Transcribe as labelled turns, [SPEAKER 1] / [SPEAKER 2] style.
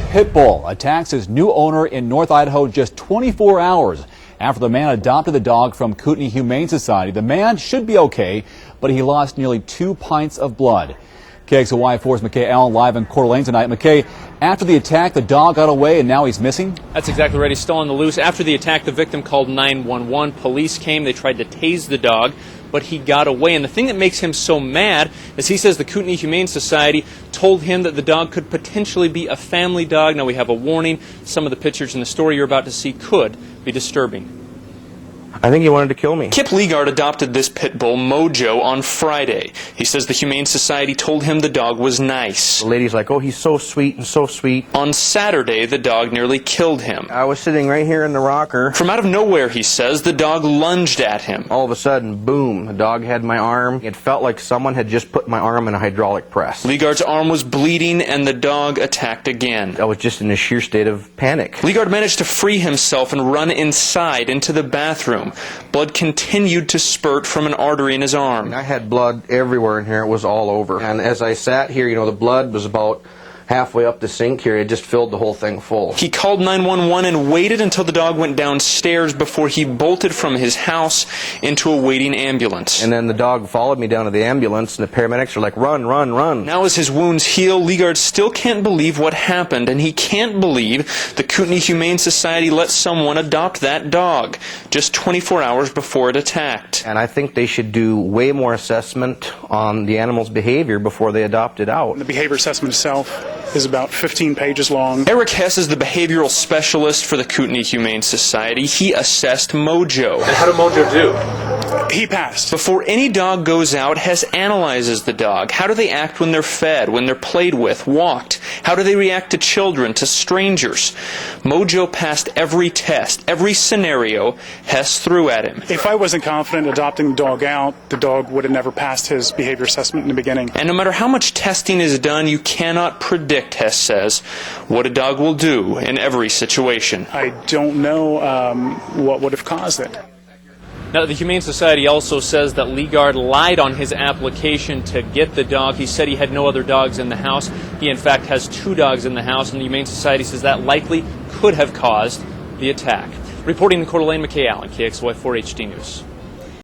[SPEAKER 1] Pitbull attacks his new owner in North Idaho just 24 hours after the man adopted the dog from Kootenai Humane Society. The man should be okay, but he lost nearly 2 pints of blood. KXLY4's McKay Allen live in Coeur d'Alene tonight. McKay, after the attack, the dog got away and now he's missing?
[SPEAKER 2] That's exactly right. He's still on the loose. After the attack, the victim called 911. Police came. They tried to tase the dog, but he got away. And the thing that makes him so mad is he says the Kootenai Humane Society told him that the dog could potentially be a family dog. Now we have a warning. Some of the pictures in the story you're about to see could be disturbing.
[SPEAKER 3] I think he wanted to kill me.
[SPEAKER 2] Kip Leegard adopted this pit bull, Mojo, on Friday. He says the Humane Society told him the dog was nice.
[SPEAKER 3] The lady's like, oh, he's so sweet and so sweet.
[SPEAKER 2] On Saturday, the dog nearly killed him.
[SPEAKER 3] I was sitting right here in the rocker.
[SPEAKER 2] From out of nowhere, he says, the dog lunged at him.
[SPEAKER 3] All of a sudden, boom, the dog had my arm. It felt like someone had just put my arm in a hydraulic press.
[SPEAKER 2] Leegard's arm was bleeding and the dog attacked again.
[SPEAKER 3] I was just in a sheer state of panic.
[SPEAKER 2] Leegard managed to free himself and run inside into the bathroom. Blood continued to spurt from an artery in his arm.
[SPEAKER 3] I had blood everywhere in here. It was all over. And as I sat here, the blood was about halfway up the sink here. It just filled the whole thing full.
[SPEAKER 2] He called 911 and waited until the dog went downstairs before he bolted from his house into a waiting ambulance.
[SPEAKER 3] And then the dog followed me down to the ambulance, and the paramedics are like, run, run, run.
[SPEAKER 2] Now as his wounds heal, Leegard still can't believe what happened, and he can't believe the Kootenai Humane Society let someone adopt that dog just 24 hours before it attacked.
[SPEAKER 3] And I think they should do way more assessment on the animal's behavior before they adopt it out.
[SPEAKER 4] The behavior assessment itself is about 15 pages long.
[SPEAKER 2] Eric Hess is the behavioral specialist for the Kootenai Humane Society. He assessed Mojo.
[SPEAKER 5] And how did Mojo do?
[SPEAKER 4] He passed.
[SPEAKER 2] Before any dog goes out, Hess analyzes the dog. How do they act when they're fed, when they're played with, walked? How do they react to children, to strangers? Mojo passed every test, every scenario Hess threw at him.
[SPEAKER 4] If I wasn't confident adopting the dog out, the dog would have never passed his behavior assessment in the beginning.
[SPEAKER 2] And no matter how much testing is done, you cannot predict, Hess says, what a dog will do in every situation.
[SPEAKER 4] I don't know what would have caused it.
[SPEAKER 2] Now, the Humane Society also says that Leegard lied on his application to get the dog. He said he had no other dogs in the house. He, in fact, has 2 dogs in the house, and the Humane Society says that likely could have caused the attack. Reporting in Coeur d'Alene, McKay Allen, KXLY4 HD News.